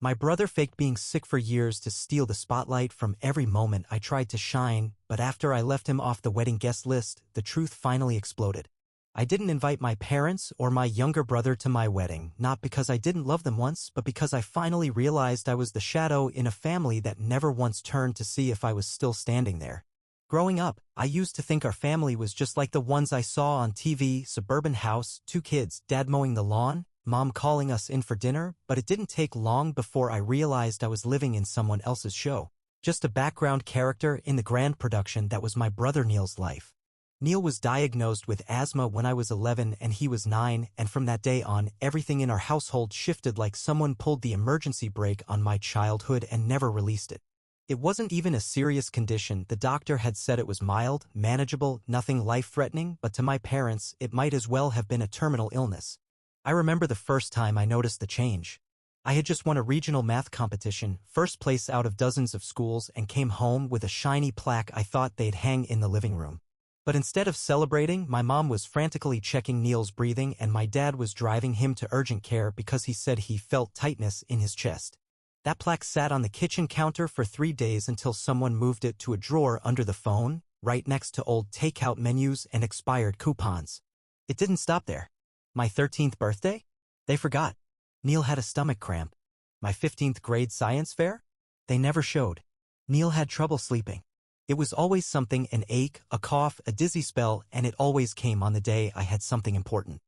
My brother faked being sick for years to steal the spotlight from every moment I tried to shine, but after I left him off the wedding guest list, the truth finally exploded. I didn't invite my parents or my younger brother to my wedding, not because I didn't love them once, but because I finally realized I was the shadow in a family that never once turned to see if I was still standing there. Growing up, I used to think our family was just like the ones I saw on TV: suburban house, 2 kids, dad mowing the lawn, mom calling us in for dinner, but it didn't take long before I realized I was living in someone else's show. Just a background character in the grand production that was my brother Neil's life. Neil was diagnosed with asthma when I was 11 and he was 9, and from that day on, everything in our household shifted like someone pulled the emergency brake on my childhood and never released it. It wasn't even a serious condition. The doctor had said it was mild, manageable, nothing life-threatening, but to my parents, it might as well have been a terminal illness. I remember the first time I noticed the change. I had just won a regional math competition, first place out of dozens of schools, and came home with a shiny plaque I thought they'd hang in the living room. But instead of celebrating, my mom was frantically checking Neil's breathing and my dad was driving him to urgent care because he said he felt tightness in his chest. That plaque sat on the kitchen counter for 3 days until someone moved it to a drawer under the phone, right next to old takeout menus and expired coupons. It didn't stop there. My 13th birthday? They forgot. Neil had a stomach cramp. My 15th grade science fair? They never showed. Neil had trouble sleeping. It was always something: an ache, a cough, a dizzy spell, and it always came on the day I had something important.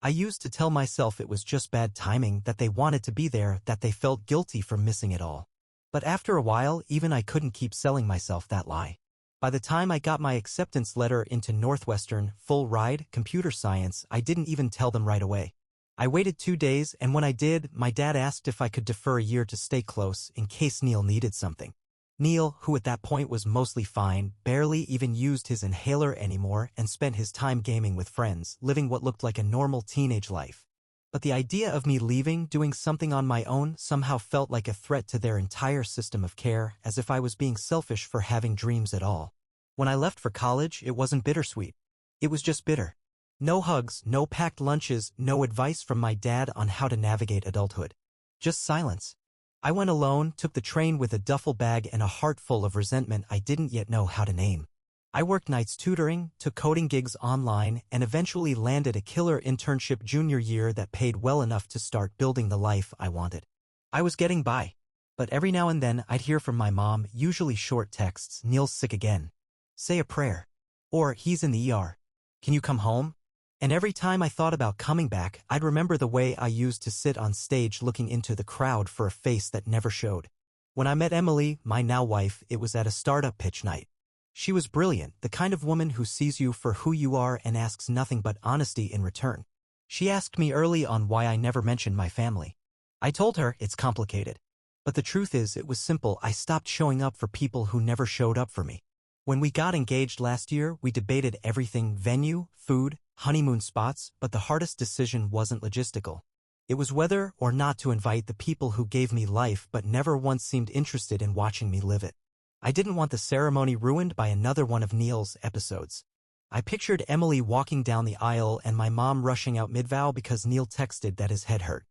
I used to tell myself it was just bad timing, that they wanted to be there, that they felt guilty for missing it all. But after a while, even I couldn't keep selling myself that lie. By the time I got my acceptance letter into Northwestern, full ride, computer science, I didn't even tell them right away. I waited 2 days, and when I did, my dad asked if I could defer a year to stay close in case Neil needed something. Neil, who at that point was mostly fine, barely even used his inhaler anymore and spent his time gaming with friends, living what looked like a normal teenage life. But the idea of me leaving, doing something on my own, somehow felt like a threat to their entire system of care, as if I was being selfish for having dreams at all. When I left for college, it wasn't bittersweet. It was just bitter. No hugs, no packed lunches, no advice from my dad on how to navigate adulthood. Just silence. I went alone, took the train with a duffel bag and a heart full of resentment I didn't yet know how to name. I worked nights tutoring, took coding gigs online, and eventually landed a killer internship junior year that paid well enough to start building the life I wanted. I was getting by. But every now and then I'd hear from my mom, usually short texts: "Neil's sick again. Say a prayer." Or, "He's in the ER. Can you come home?" And every time I thought about coming back, I'd remember the way I used to sit on stage looking into the crowd for a face that never showed. When I met Emily, my now wife, it was at a startup pitch night. She was brilliant, the kind of woman who sees you for who you are and asks nothing but honesty in return. She asked me early on why I never mentioned my family. I told her it's complicated. But the truth is, it was simple. I stopped showing up for people who never showed up for me. When we got engaged last year, we debated everything: venue, food, honeymoon spots, but the hardest decision wasn't logistical. It was whether or not to invite the people who gave me life but never once seemed interested in watching me live it. I didn't want the ceremony ruined by another one of Neil's episodes. I pictured Emily walking down the aisle and my mom rushing out mid-vow because Neil texted that his head hurt.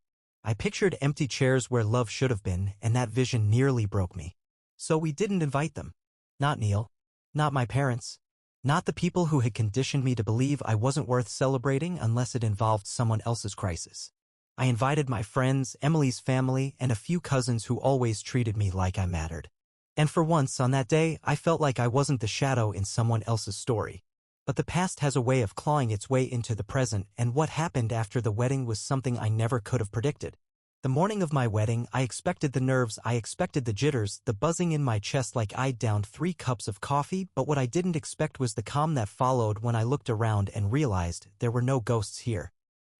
I pictured empty chairs where love should have been, and that vision nearly broke me. So we didn't invite them. Not Neil. Not my parents. Not the people who had conditioned me to believe I wasn't worth celebrating unless it involved someone else's crisis. I invited my friends, Emily's family, and a few cousins who always treated me like I mattered. And for once on that day, I felt like I wasn't the shadow in someone else's story. But the past has a way of clawing its way into the present, and what happened after the wedding was something I never could have predicted. The morning of my wedding, I expected the nerves, I expected the jitters, the buzzing in my chest like I'd downed 3 cups of coffee, but what I didn't expect was the calm that followed when I looked around and realized there were no ghosts here.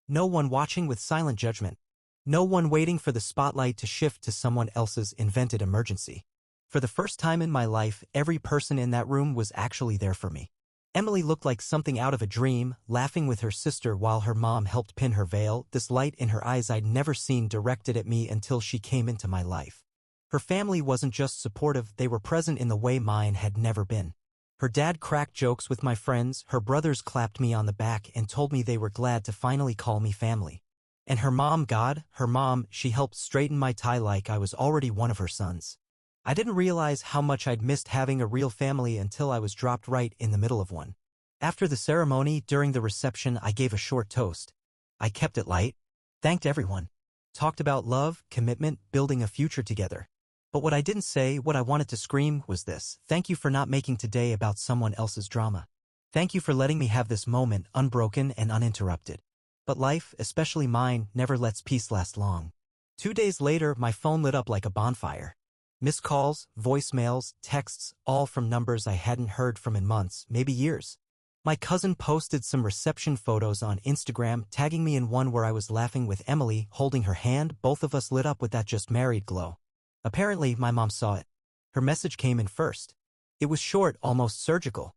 No one watching with silent judgment. No one waiting for the spotlight to shift to someone else's invented emergency. For the first time in my life, every person in that room was actually there for me. Emily looked like something out of a dream, laughing with her sister while her mom helped pin her veil, this light in her eyes I'd never seen directed at me until she came into my life. Her family wasn't just supportive, they were present in the way mine had never been. Her dad cracked jokes with my friends, her brothers clapped me on the back and told me they were glad to finally call me family. And her mom, she helped straighten my tie like I was already one of her sons. I didn't realize how much I'd missed having a real family until I was dropped right in the middle of one. After the ceremony, during the reception, I gave a short toast. I kept it light, thanked everyone, talked about love, commitment, building a future together. But what I didn't say, what I wanted to scream, was this: thank you for not making today about someone else's drama. Thank you for letting me have this moment unbroken and uninterrupted. But life, especially mine, never lets peace last long. 2 days later, my phone lit up like a bonfire. Missed calls, voicemails, texts, all from numbers I hadn't heard from in months, maybe years. My cousin posted some reception photos on Instagram, tagging me in one where I was laughing with Emily, holding her hand. Both of us lit up with that just married glow. Apparently, my mom saw it. Her message came in first. It was short, almost surgical.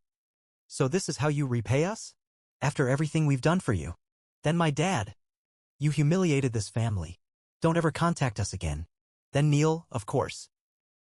So this is how you repay us? After everything we've done for you? Then my dad. You humiliated this family. Don't ever contact us again. Then Neil, of course.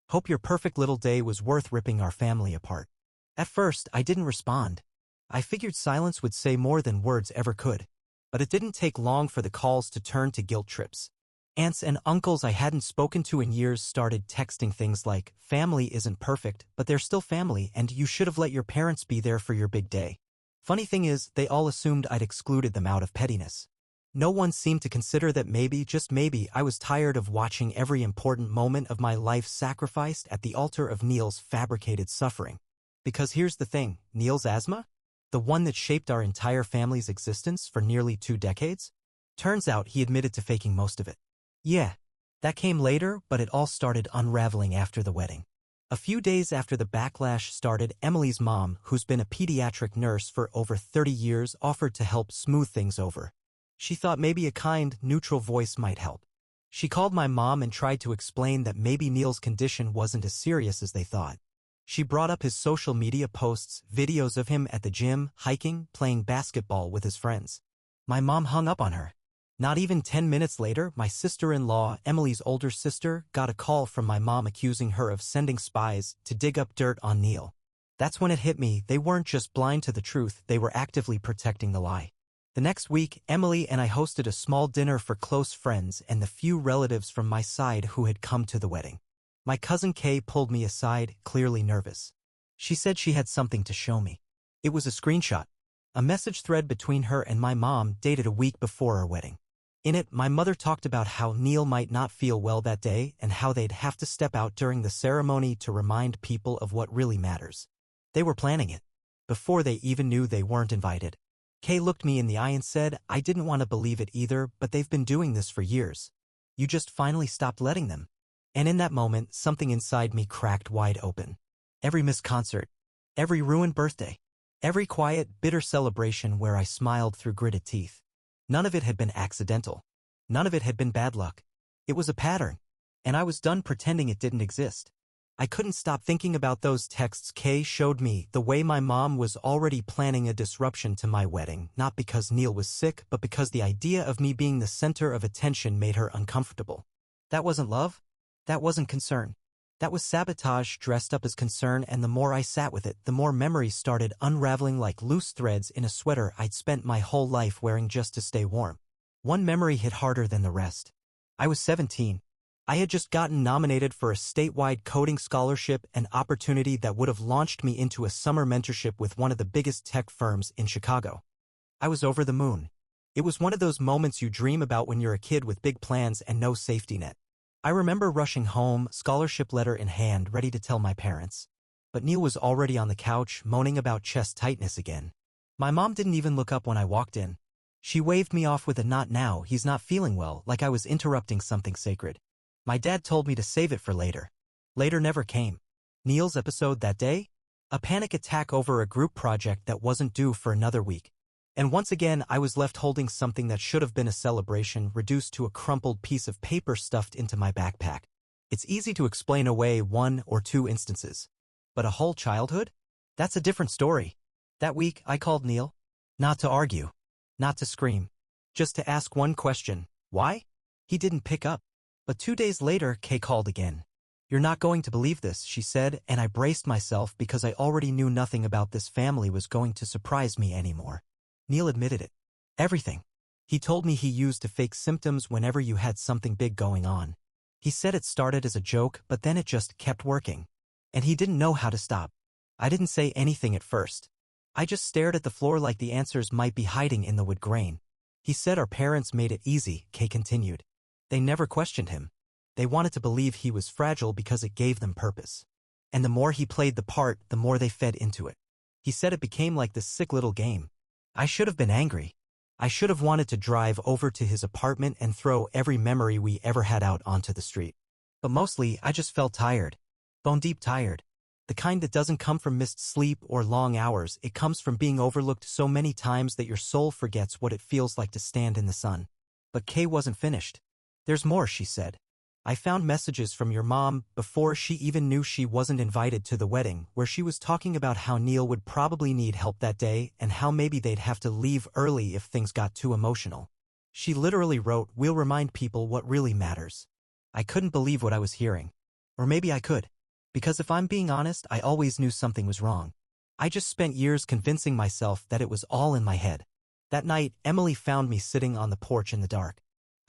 Hope your perfect little day was worth ripping our family apart. At first, I didn't respond. I figured silence would say more than words ever could. But it didn't take long for the calls to turn to guilt trips. Aunts and uncles I hadn't spoken to in years started texting things like, family isn't perfect, but they're still family, and you should have let your parents be there for your big day. Funny thing is, they all assumed I'd excluded them out of pettiness. No one seemed to consider that maybe, just maybe, I was tired of watching every important moment of my life sacrificed at the altar of Neil's fabricated suffering. Because here's the thing, Neil's asthma? The one that shaped our entire family's existence for nearly 2 decades? Turns out he admitted to faking most of it. Yeah, that came later, but it all started unraveling after the wedding. A few days after the backlash started, Emily's mom, who's been a pediatric nurse for over 30 years, offered to help smooth things over. She thought maybe a kind, neutral voice might help. She called my mom and tried to explain that maybe Neil's condition wasn't as serious as they thought. She brought up his social media posts, videos of him at the gym, hiking, playing basketball with his friends. My mom hung up on her. Not even 10 minutes later, my sister-in-law, Emily's older sister, got a call from my mom accusing her of sending spies to dig up dirt on Neil. That's when it hit me, they weren't just blind to the truth, they were actively protecting the lie. The next week, Emily and I hosted a small dinner for close friends and the few relatives from my side who had come to the wedding. My cousin Kay pulled me aside, clearly nervous. She said she had something to show me. It was a screenshot. A message thread between her and my mom dated a week before our wedding. In it, my mother talked about how Neil might not feel well that day and how they'd have to step out during the ceremony to remind people of what really matters. They were planning it. Before they even knew they weren't invited. Kay looked me in the eye and said, I didn't want to believe it either, but they've been doing this for years. You just finally stopped letting them. And in that moment, something inside me cracked wide open. Every missed concert, every ruined birthday, every quiet, bitter celebration where I smiled through gritted teeth. None of it had been accidental. None of it had been bad luck. It was a pattern. And I was done pretending it didn't exist. I couldn't stop thinking about those texts Kay showed me, the way my mom was already planning a disruption to my wedding, not because Neil was sick, but because the idea of me being the center of attention made her uncomfortable. That wasn't love. That wasn't concern. That was sabotage dressed up as concern, and the more I sat with it, the more memories started unraveling like loose threads in a sweater I'd spent my whole life wearing just to stay warm. One memory hit harder than the rest. I was 17. I had just gotten nominated for a statewide coding scholarship, an opportunity that would have launched me into a summer mentorship with one of the biggest tech firms in Chicago. I was over the moon. It was one of those moments you dream about when you're a kid with big plans and no safety net. I remember rushing home, scholarship letter in hand, ready to tell my parents. But Neil was already on the couch, moaning about chest tightness again. My mom didn't even look up when I walked in. She waved me off with a "not now, he's not feeling well," like I was interrupting something sacred. My dad told me to save it for later. Later never came. Neil's episode that day? A panic attack over a group project that wasn't due for another week. And once again, I was left holding something that should have been a celebration, reduced to a crumpled piece of paper stuffed into my backpack. It's easy to explain away 1 or 2 instances. But a whole childhood? That's a different story. That week, I called Neil. Not to argue. Not to scream. Just to ask one question. Why? He didn't pick up. But 2 days later, Kay called again. You're not going to believe this, she said, and I braced myself because I already knew nothing about this family was going to surprise me anymore. Neil admitted it. Everything. He told me he used to fake symptoms whenever you had something big going on. He said it started as a joke, but then it just kept working. And he didn't know how to stop. I didn't say anything at first. I just stared at the floor like the answers might be hiding in the wood grain. He said our parents made it easy, Kay continued. They never questioned him. They wanted to believe he was fragile because it gave them purpose. And the more he played the part, the more they fed into it. He said it became like this sick little game. I should have been angry. I should have wanted to drive over to his apartment and throw every memory we ever had out onto the street. But mostly, I just felt tired. Bone deep tired. The kind that doesn't come from missed sleep or long hours, it comes from being overlooked so many times that your soul forgets what it feels like to stand in the sun. But Kay wasn't finished. There's more, she said. I found messages from your mom before she even knew she wasn't invited to the wedding, where she was talking about how Neil would probably need help that day and how maybe they'd have to leave early if things got too emotional. She literally wrote, "We'll remind people what really matters." I couldn't believe what I was hearing. Or maybe I could. Because if I'm being honest, I always knew something was wrong. I just spent years convincing myself that it was all in my head. That night, Emily found me sitting on the porch in the dark.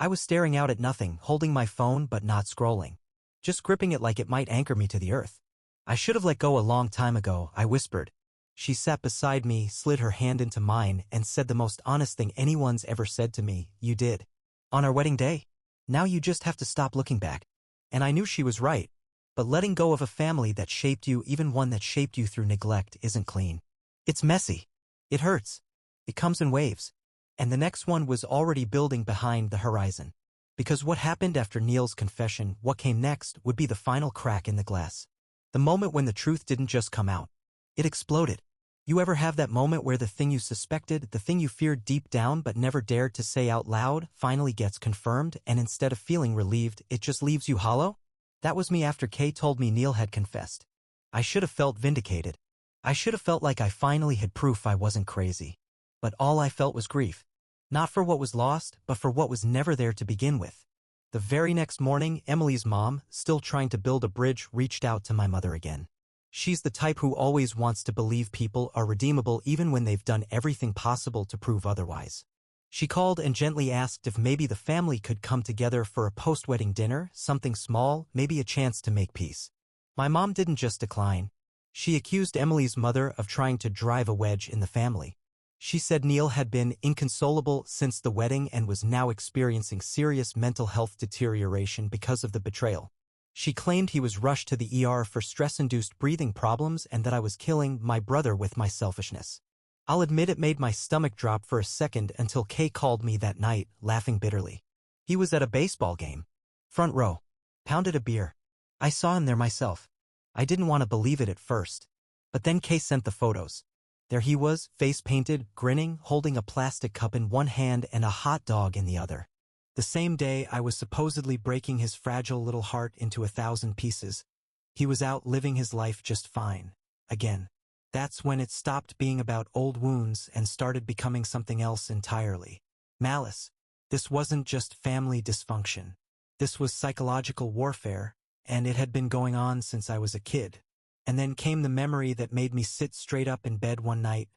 I was staring out at nothing, holding my phone but not scrolling. Just gripping it like it might anchor me to the earth. I should have let go a long time ago, I whispered. She sat beside me, slid her hand into mine, and said the most honest thing anyone's ever said to me, "You did. On our wedding day. Now you just have to stop looking back." And I knew she was right. But letting go of a family that shaped you, even one that shaped you through neglect, isn't clean. It's messy. It hurts. It comes in waves. And the next one was already building behind the horizon. Because what happened after Neil's confession, what came next, would be the final crack in the glass. The moment when the truth didn't just come out. It exploded. You ever have that moment where the thing you suspected, the thing you feared deep down but never dared to say out loud, finally gets confirmed, and instead of feeling relieved, it just leaves you hollow? That was me after Kay told me Neil had confessed. I should have felt vindicated. I should have felt like I finally had proof I wasn't crazy. But all I felt was grief. Not for what was lost, but for what was never there to begin with. The very next morning, Emily's mom, still trying to build a bridge, reached out to my mother again. She's the type who always wants to believe people are redeemable even when they've done everything possible to prove otherwise. She called and gently asked if maybe the family could come together for a post-wedding dinner, something small, maybe a chance to make peace. My mom didn't just decline. She accused Emily's mother of trying to drive a wedge in the family. She said Neil had been inconsolable since the wedding and was now experiencing serious mental health deterioration because of the betrayal. She claimed he was rushed to the ER for stress-induced breathing problems and that I was killing my brother with my selfishness. I'll admit it made my stomach drop for a second until Kay called me that night, laughing bitterly. He was at a baseball game. Front row. Pounded a beer. I saw him there myself. I didn't want to believe it at first. But then Kay sent the photos. There he was, face-painted, grinning, holding a plastic cup in one hand and a hot dog in the other. The same day I was supposedly breaking his fragile little heart into 1,000 pieces. He was out living his life just fine. Again. That's when it stopped being about old wounds and started becoming something else entirely. Malice. This wasn't just family dysfunction. This was psychological warfare, and it had been going on since I was a kid. And then came the memory that made me sit straight up in bed one night,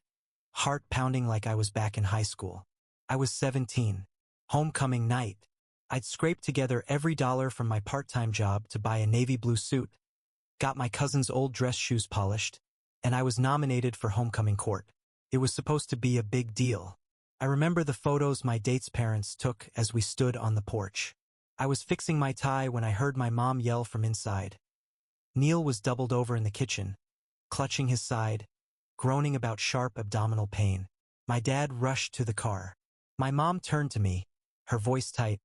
heart pounding like I was back in high school. I was 17. Homecoming night. I'd scraped together every dollar from my part-time job to buy a navy blue suit, got my cousin's old dress shoes polished, and I was nominated for homecoming court. It was supposed to be a big deal. I remember the photos my date's parents took as we stood on the porch. I was fixing my tie when I heard my mom yell from inside. Neil was doubled over in the kitchen, clutching his side, groaning about sharp abdominal pain. My dad rushed to the car. My mom turned to me, her voice tight.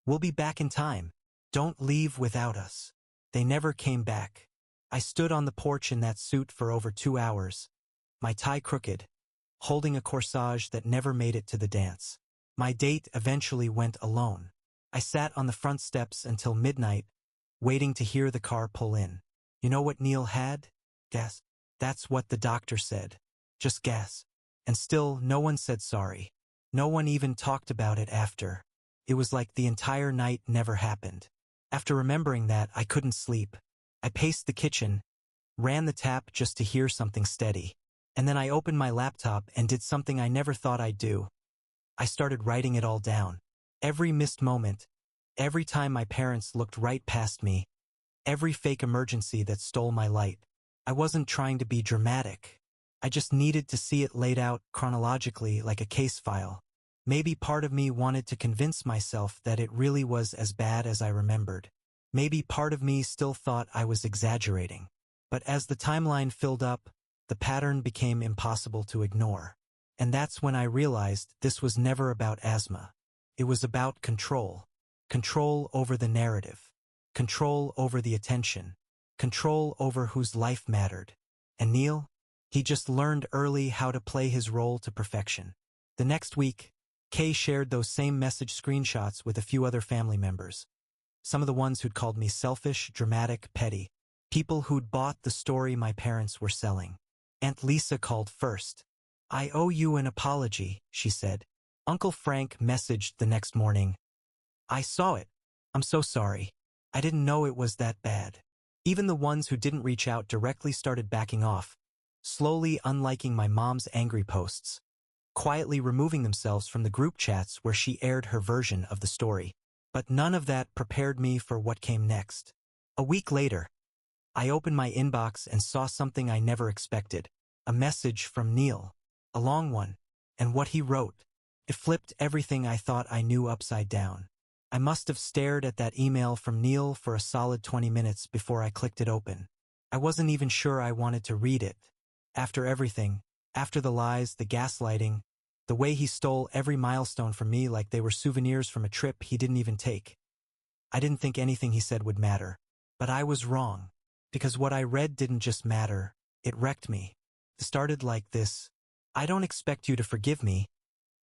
"We'll be back in time. Don't leave without us." They never came back. I stood on the porch in that suit for over 2 hours, my tie crooked, holding a corsage that never made it to the dance. My date eventually went alone. I sat on the front steps until midnight, waiting to hear the car pull in. You know what Neil had? Gas. That's what the doctor said. Just gas. And still, no one said sorry. No one even talked about it after. It was like the entire night never happened. After remembering that, I couldn't sleep. I paced the kitchen, ran the tap just to hear something steady. And then I opened my laptop and did something I never thought I'd do. I started writing it all down. Every missed moment, every time my parents looked right past me, every fake emergency that stole my light. I wasn't trying to be dramatic. I just needed to see it laid out chronologically like a case file. Maybe part of me wanted to convince myself that it really was as bad as I remembered. Maybe part of me still thought I was exaggerating. But as the timeline filled up, the pattern became impossible to ignore. And that's when I realized this was never about asthma. It was about control. Control over the narrative. Control over the attention. Control over whose life mattered. And Neil? He just learned early how to play his role to perfection. The next week, Kay shared those same message screenshots with a few other family members. Some of the ones who'd called me selfish, dramatic, petty. People who'd bought the story my parents were selling. Aunt Lisa called first. "I owe you an apology," she said. Uncle Frank messaged the next morning. "I saw it. I'm so sorry. I didn't know it was that bad." Even the ones who didn't reach out directly started backing off, slowly unliking my mom's angry posts, quietly removing themselves from the group chats where she aired her version of the story. But none of that prepared me for what came next. A week later, I opened my inbox and saw something I never expected. A message from Neil. A long one. And what he wrote. It flipped everything I thought I knew upside down. I must have stared at that email from Neil for a solid 20 minutes before I clicked it open. I wasn't even sure I wanted to read it. After everything, after the lies, the gaslighting, the way he stole every milestone from me like they were souvenirs from a trip he didn't even take. I didn't think anything he said would matter. But I was wrong. Because what I read didn't just matter, it wrecked me. It started like this. "I don't expect you to forgive me,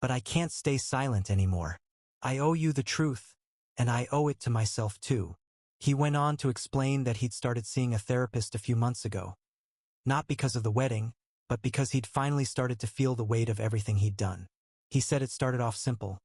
but I can't stay silent anymore. I owe you the truth, and I owe it to myself too." He went on to explain that he'd started seeing a therapist a few months ago. Not because of the wedding, but because he'd finally started to feel the weight of everything he'd done. He said it started off simple.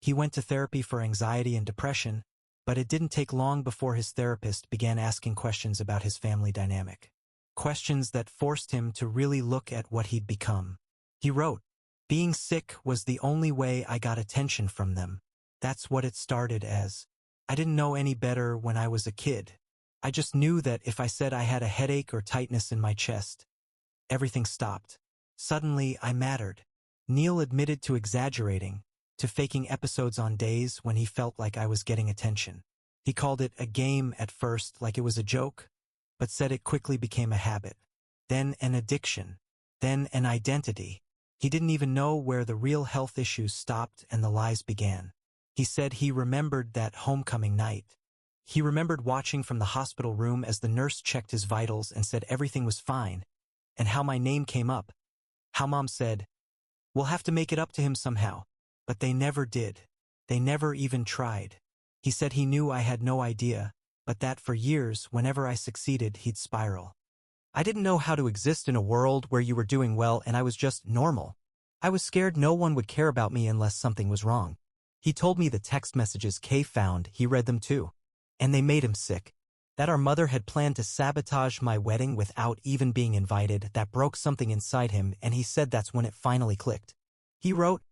He went to therapy for anxiety and depression, but it didn't take long before his therapist began asking questions about his family dynamic. Questions that forced him to really look at what he'd become. He wrote, "Being sick was the only way I got attention from them. That's what it started as. I didn't know any better when I was a kid. I just knew that if I said I had a headache or tightness in my chest, everything stopped. Suddenly, I mattered." Neil admitted to exaggerating, to faking episodes on days when he felt like I was getting attention. He called it a game at first, like it was a joke, but said it quickly became a habit. Then an addiction. Then an identity. He didn't even know where the real health issues stopped and the lies began. He said he remembered that homecoming night. He remembered watching from the hospital room as the nurse checked his vitals and said everything was fine, and how my name came up. How Mom said, "We'll have to make it up to him somehow." But they never did. They never even tried. He said he knew I had no idea, but that for years, whenever I succeeded, he'd spiral. I didn't know how to exist in a world where you were doing well and I was just normal. I was scared no one would care about me unless something was wrong. He told me the text messages Kay found, he read them too. And they made him sick. That our mother had planned to sabotage my wedding without even being invited, that broke something inside him, and he said that's when it finally clicked. He wrote,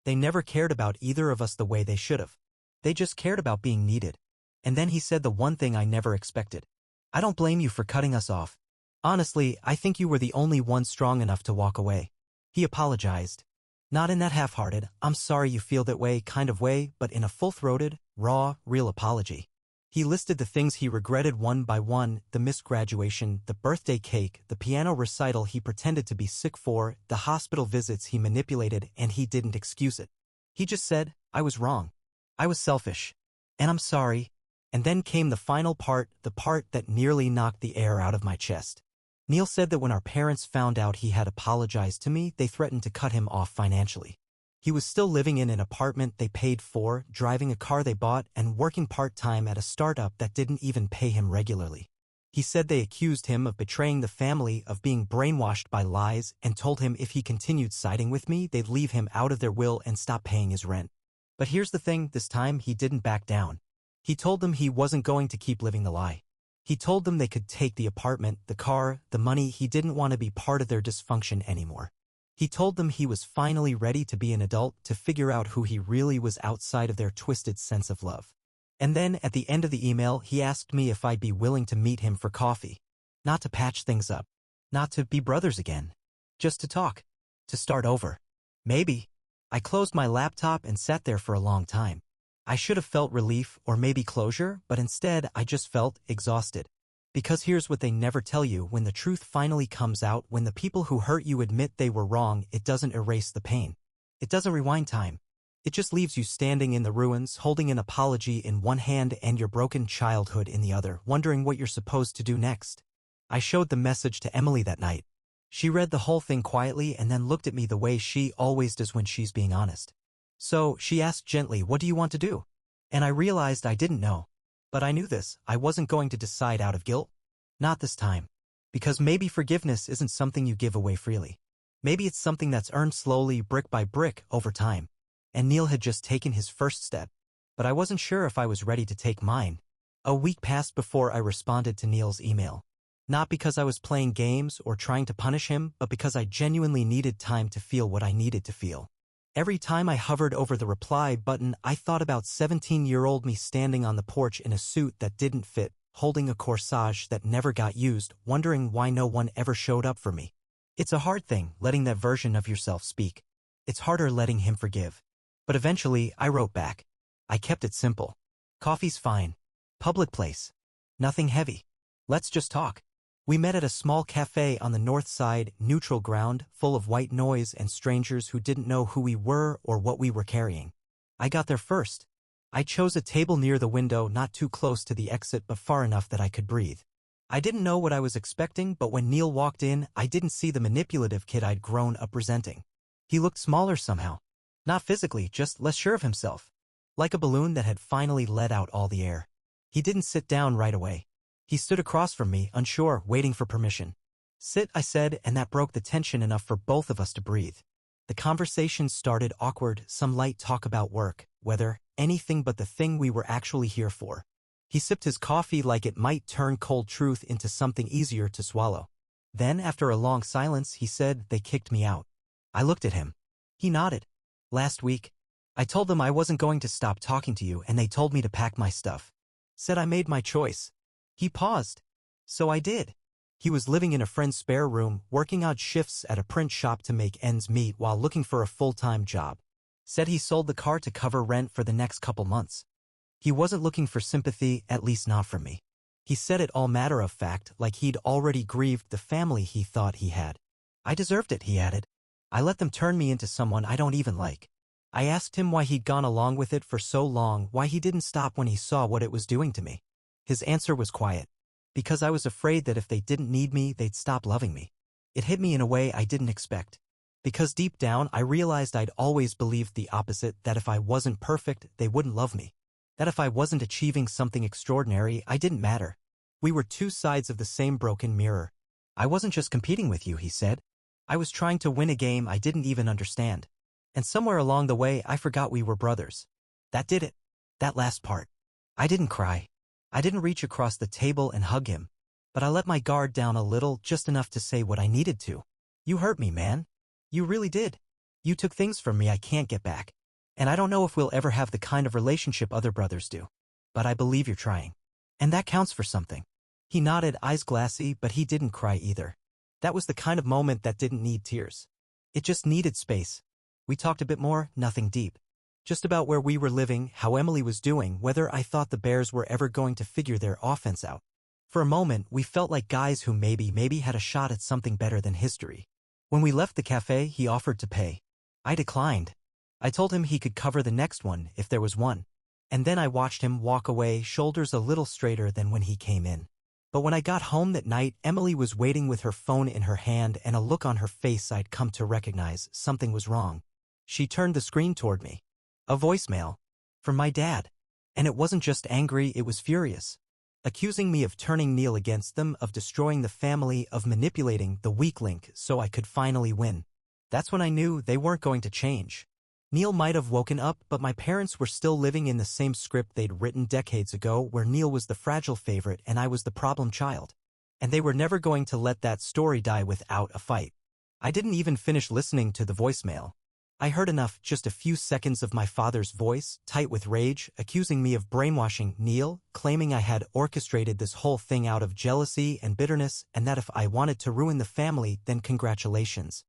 "They never cared about either of us the way they should have. They just cared about being needed." And then he said the one thing I never expected. "I don't blame you for cutting us off. Honestly, I think you were the only one strong enough to walk away." He apologized. Not in that half-hearted, "I'm sorry you feel that way" kind of way, but in a full-throated, raw, real apology. He listed the things he regretted one by one: the missed graduation, the birthday cake, the piano recital he pretended to be sick for, the hospital visits he manipulated, and he didn't excuse it. He just said, "I was wrong. I was selfish. And I'm sorry." And then came the final part, the part that nearly knocked the air out of my chest. Neil said that when our parents found out he had apologized to me, they threatened to cut him off financially. He was still living in an apartment they paid for, driving a car they bought, and working part-time at a startup that didn't even pay him regularly. He said they accused him of betraying the family, of being brainwashed by lies, and told him if he continued siding with me, they'd leave him out of their will and stop paying his rent. But here's the thing, this time he didn't back down. He told them he wasn't going to keep living the lie. He told them they could take the apartment, the car, the money. He didn't want to be part of their dysfunction anymore. He told them he was finally ready to be an adult, to figure out who he really was outside of their twisted sense of love. And then, at the end of the email, he asked me if I'd be willing to meet him for coffee. Not to patch things up. Not to be brothers again. Just to talk. To start over. Maybe. I closed my laptop and sat there for a long time. I should have felt relief or maybe closure, but instead I just felt exhausted. Because here's what they never tell you: when the truth finally comes out, when the people who hurt you admit they were wrong, it doesn't erase the pain. It doesn't rewind time. It just leaves you standing in the ruins, holding an apology in one hand and your broken childhood in the other, wondering what you're supposed to do next. I showed the message to Emily that night. She read the whole thing quietly and then looked at me the way she always does when she's being honest. So, she asked gently, "What do you want to do?" And I realized I didn't know. But I knew this: I wasn't going to decide out of guilt. Not this time. Because maybe forgiveness isn't something you give away freely. Maybe it's something that's earned slowly, brick by brick, over time. And Neil had just taken his first step. But I wasn't sure if I was ready to take mine. A week passed before I responded to Neil's email. Not because I was playing games or trying to punish him, but because I genuinely needed time to feel what I needed to feel. Every time I hovered over the reply button, I thought about 17-year-old me standing on the porch in a suit that didn't fit, holding a corsage that never got used, wondering why no one ever showed up for me. It's a hard thing, letting that version of yourself speak. It's harder letting him forgive. But eventually, I wrote back. I kept it simple. Coffee's fine. Public place. Nothing heavy. Let's just talk. We met at a small cafe on the north side, neutral ground, full of white noise and strangers who didn't know who we were or what we were carrying. I got there first. I chose a table near the window, not too close to the exit but far enough that I could breathe. I didn't know what I was expecting, but when Neil walked in, I didn't see the manipulative kid I'd grown up resenting. He looked smaller somehow. Not physically, just less sure of himself. Like a balloon that had finally let out all the air. He didn't sit down right away. He stood across from me, unsure, waiting for permission. "Sit," I said, and that broke the tension enough for both of us to breathe. The conversation started awkward, some light talk about work, weather, anything but the thing we were actually here for. He sipped his coffee like it might turn cold truth into something easier to swallow. Then, after a long silence, he said, "They kicked me out." I looked at him. He nodded. "Last week. I told them I wasn't going to stop talking to you, and they told me to pack my stuff. Said I made my choice." He paused. "So I did." He was living in a friend's spare room, working odd shifts at a print shop to make ends meet while looking for a full-time job. Said he sold the car to cover rent for the next couple months. He wasn't looking for sympathy, at least not from me. He said it all matter of fact, like he'd already grieved the family he thought he had. "I deserved it," he added. "I let them turn me into someone I don't even like." I asked him why he'd gone along with it for so long, why he didn't stop when he saw what it was doing to me. His answer was quiet. "Because I was afraid that if they didn't need me, they'd stop loving me." It hit me in a way I didn't expect. Because deep down, I realized I'd always believed the opposite, that if I wasn't perfect, they wouldn't love me. That if I wasn't achieving something extraordinary, I didn't matter. We were two sides of the same broken mirror. "I wasn't just competing with you," he said. "I was trying to win a game I didn't even understand. And somewhere along the way, I forgot we were brothers." That did it. That last part. I didn't cry. I didn't reach across the table and hug him. But I let my guard down a little, just enough to say what I needed to. "You hurt me, man. You really did. You took things from me I can't get back. And I don't know if we'll ever have the kind of relationship other brothers do. But I believe you're trying. And that counts for something." He nodded, eyes glassy, but he didn't cry either. That was the kind of moment that didn't need tears. It just needed space. We talked a bit more, nothing deep. Just about where we were living, how Emily was doing, whether I thought the Bears were ever going to figure their offense out. For a moment, we felt like guys who maybe had a shot at something better than history. When we left the cafe, he offered to pay. I declined. I told him he could cover the next one, if there was one. And then I watched him walk away, shoulders a little straighter than when he came in. But when I got home that night, Emily was waiting with her phone in her hand and a look on her face I'd come to recognize. Something was wrong. She turned the screen toward me. A voicemail. From my dad. And it wasn't just angry, it was furious. Accusing me of turning Neil against them, of destroying the family, of manipulating the weak link so I could finally win. That's when I knew they weren't going to change. Neil might have woken up, but my parents were still living in the same script they'd written decades ago, where Neil was the fragile favorite and I was the problem child. And they were never going to let that story die without a fight. I didn't even finish listening to the voicemail. I heard enough, just a few seconds of my father's voice, tight with rage, accusing me of brainwashing Neil, claiming I had orchestrated this whole thing out of jealousy and bitterness, and that if I wanted to ruin the family, then congratulations.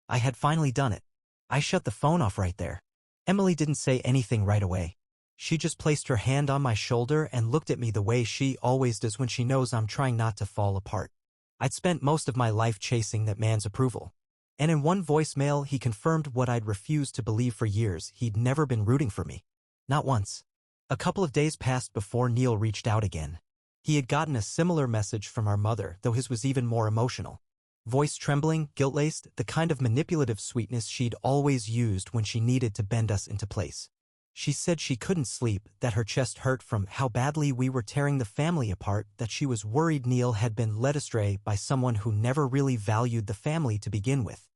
I had finally done it. I shut the phone off right there. Emily didn't say anything right away. She just placed her hand on my shoulder and looked at me the way she always does when she knows I'm trying not to fall apart. I'd spent most of my life chasing that man's approval. And in one voicemail he confirmed what I'd refused to believe for years: he'd never been rooting for me. Not once. A couple of days passed before Neil reached out again. He had gotten a similar message from our mother, though his was even more emotional. Voice trembling, guilt-laced, the kind of manipulative sweetness she'd always used when she needed to bend us into place. She said she couldn't sleep, that her chest hurt from how badly we were tearing the family apart, that she was worried Neil had been led astray by someone who never really valued the family to begin with.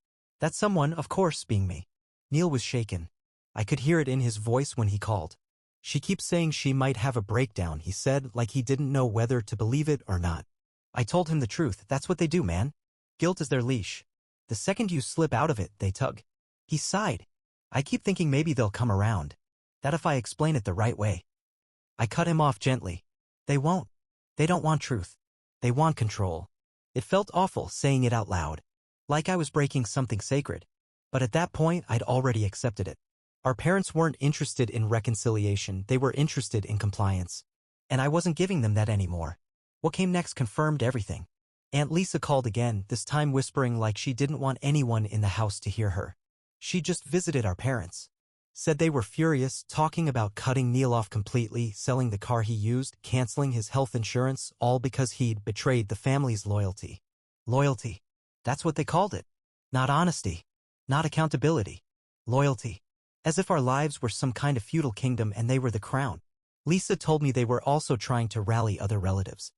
That someone, of course, being me. Neil was shaken. I could hear it in his voice when he called. She keeps saying she might have a breakdown, he said, like he didn't know whether to believe it or not. I told him the truth. That's what they do, man. Guilt is their leash. The second you slip out of it, they tug. He sighed. I keep thinking maybe they'll come around. That if I explain it the right way. I cut him off gently. They won't. They don't want truth. They want control. It felt awful saying it out loud. Like I was breaking something sacred. But at that point, I'd already accepted it. Our parents weren't interested in reconciliation, they were interested in compliance. And I wasn't giving them that anymore. What came next confirmed everything. Aunt Lisa called again, this time whispering like she didn't want anyone in the house to hear her. She just visited our parents. Said they were furious, talking about cutting Neil off completely, selling the car he used, canceling his health insurance, all because he'd betrayed the family's loyalty. Loyalty. That's what they called it. Not honesty. Not accountability. Loyalty. As if our lives were some kind of feudal kingdom and they were the crown. Lisa told me they were also trying to rally other relatives.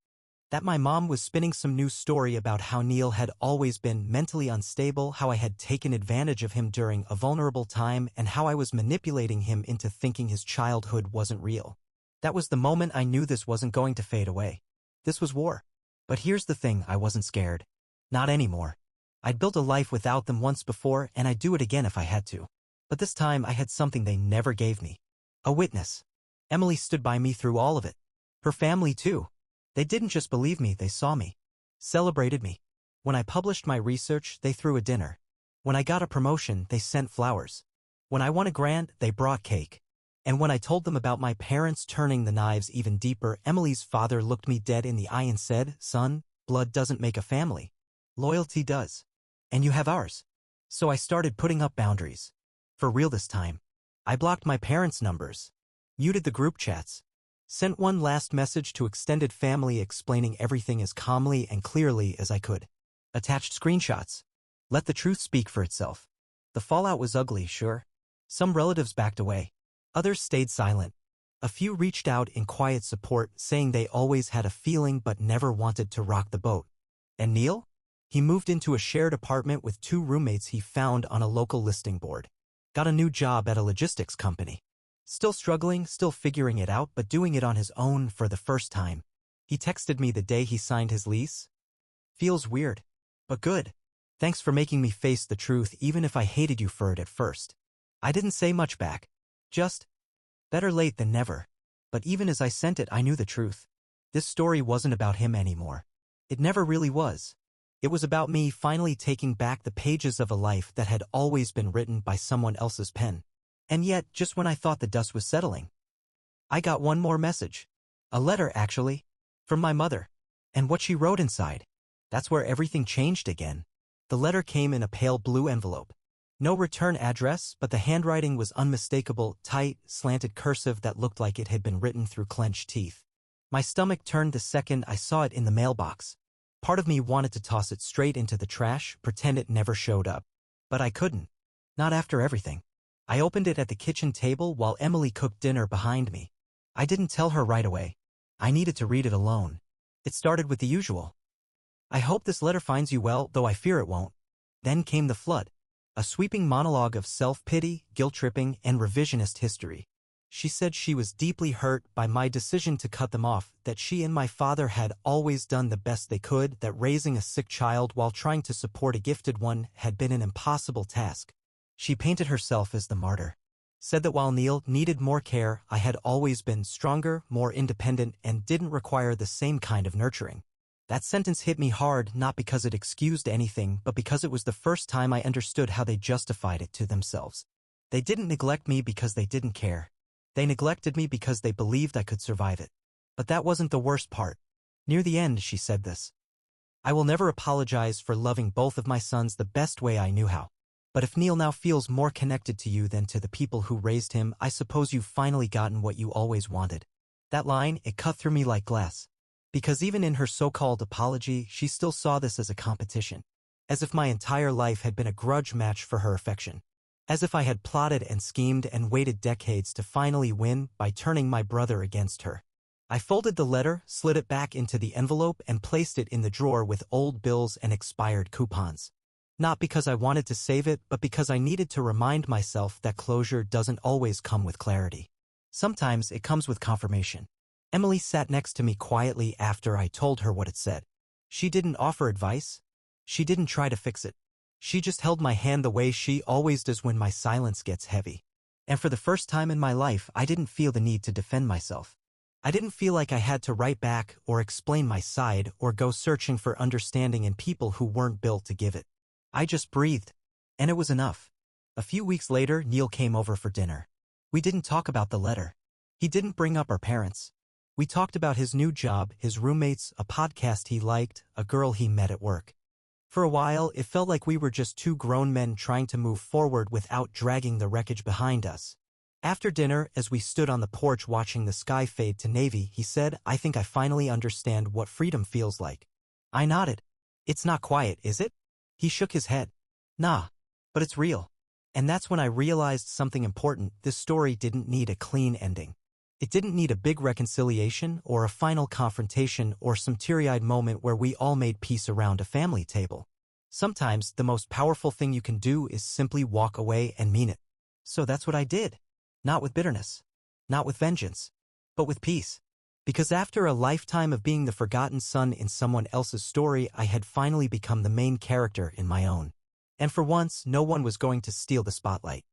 That my mom was spinning some new story about how Neil had always been mentally unstable, how I had taken advantage of him during a vulnerable time, and how I was manipulating him into thinking his childhood wasn't real. That was the moment I knew this wasn't going to fade away. This was war. But here's the thing, I wasn't scared. Not anymore. I'd built a life without them once before, and I'd do it again if I had to. But this time I had something they never gave me. A witness. Emily stood by me through all of it. Her family too. They didn't just believe me, they saw me. Celebrated me. When I published my research, they threw a dinner. When I got a promotion, they sent flowers. When I won a grant, they brought cake. And when I told them about my parents turning the knives even deeper, Emily's father looked me dead in the eye and said, "Son, blood doesn't make a family. Loyalty does. And you have ours." So I started putting up boundaries. For real this time. I blocked my parents' numbers. Muted the group chats. Sent one last message to extended family explaining everything as calmly and clearly as I could. Attached screenshots. Let the truth speak for itself. The fallout was ugly, sure. Some relatives backed away. Others stayed silent. A few reached out in quiet support, saying they always had a feeling but never wanted to rock the boat. And Neil? He moved into a shared apartment with 2 roommates he found on a local listing board. Got a new job at a logistics company. Still struggling, still figuring it out, but doing it on his own for the first time. He texted me the day he signed his lease. Feels weird, but good. Thanks for making me face the truth even if I hated you for it at first. I didn't say much back. Just, better late than never. But even as I sent it, I knew the truth. This story wasn't about him anymore. It never really was. It was about me finally taking back the pages of a life that had always been written by someone else's pen. And yet, just when I thought the dust was settling, I got one more message. A letter, actually. From my mother. And what she wrote inside. That's where everything changed again. The letter came in a pale blue envelope. No return address, but the handwriting was unmistakable, tight, slanted cursive that looked like it had been written through clenched teeth. My stomach turned the second I saw it in the mailbox. Part of me wanted to toss it straight into the trash, pretend it never showed up. But I couldn't. Not after everything. I opened it at the kitchen table while Emily cooked dinner behind me. I didn't tell her right away. I needed to read it alone. It started with the usual. "I hope this letter finds you well, though I fear it won't." Then came the flood. A sweeping monologue of self-pity, guilt-tripping, and revisionist history. She said she was deeply hurt by my decision to cut them off, that she and my father had always done the best they could, that raising a sick child while trying to support a gifted one had been an impossible task. She painted herself as the martyr. Said that while Neil needed more care, I had always been stronger, more independent, and didn't require the same kind of nurturing. That sentence hit me hard, not because it excused anything, but because it was the first time I understood how they justified it to themselves. They didn't neglect me because they didn't care. They neglected me because they believed I could survive it. But that wasn't the worst part. Near the end, she said this: "I will never apologize for loving both of my sons the best way I knew how. But if Neil now feels more connected to you than to the people who raised him, I suppose you've finally gotten what you always wanted." That line, it cut through me like glass. Because even in her so-called apology, she still saw this as a competition. As if my entire life had been a grudge match for her affection. As if I had plotted and schemed and waited decades to finally win by turning my brother against her. I folded the letter, slid it back into the envelope, and placed it in the drawer with old bills and expired coupons. Not because I wanted to save it, but because I needed to remind myself that closure doesn't always come with clarity. Sometimes it comes with confirmation. Emily sat next to me quietly after I told her what it said. She didn't offer advice. She didn't try to fix it. She just held my hand the way she always does when my silence gets heavy. And for the first time in my life, I didn't feel the need to defend myself. I didn't feel like I had to write back or explain my side or go searching for understanding in people who weren't built to give it. I just breathed. And it was enough. A few weeks later, Neil came over for dinner. We didn't talk about the letter. He didn't bring up our parents. We talked about his new job, his roommates, a podcast he liked, a girl he met at work. For a while, it felt like we were just two grown men trying to move forward without dragging the wreckage behind us. After dinner, as we stood on the porch watching the sky fade to navy, he said, "I think I finally understand what freedom feels like." I nodded. "It's not quiet, is it?" He shook his head. "Nah, but it's real." And that's when I realized something important. This story didn't need a clean ending. It didn't need a big reconciliation or a final confrontation or some teary-eyed moment where we all made peace around a family table. Sometimes the most powerful thing you can do is simply walk away and mean it. So that's what I did. Not with bitterness. Not with vengeance. But with peace. Because after a lifetime of being the forgotten son in someone else's story, I had finally become the main character in my own. And for once, no one was going to steal the spotlight.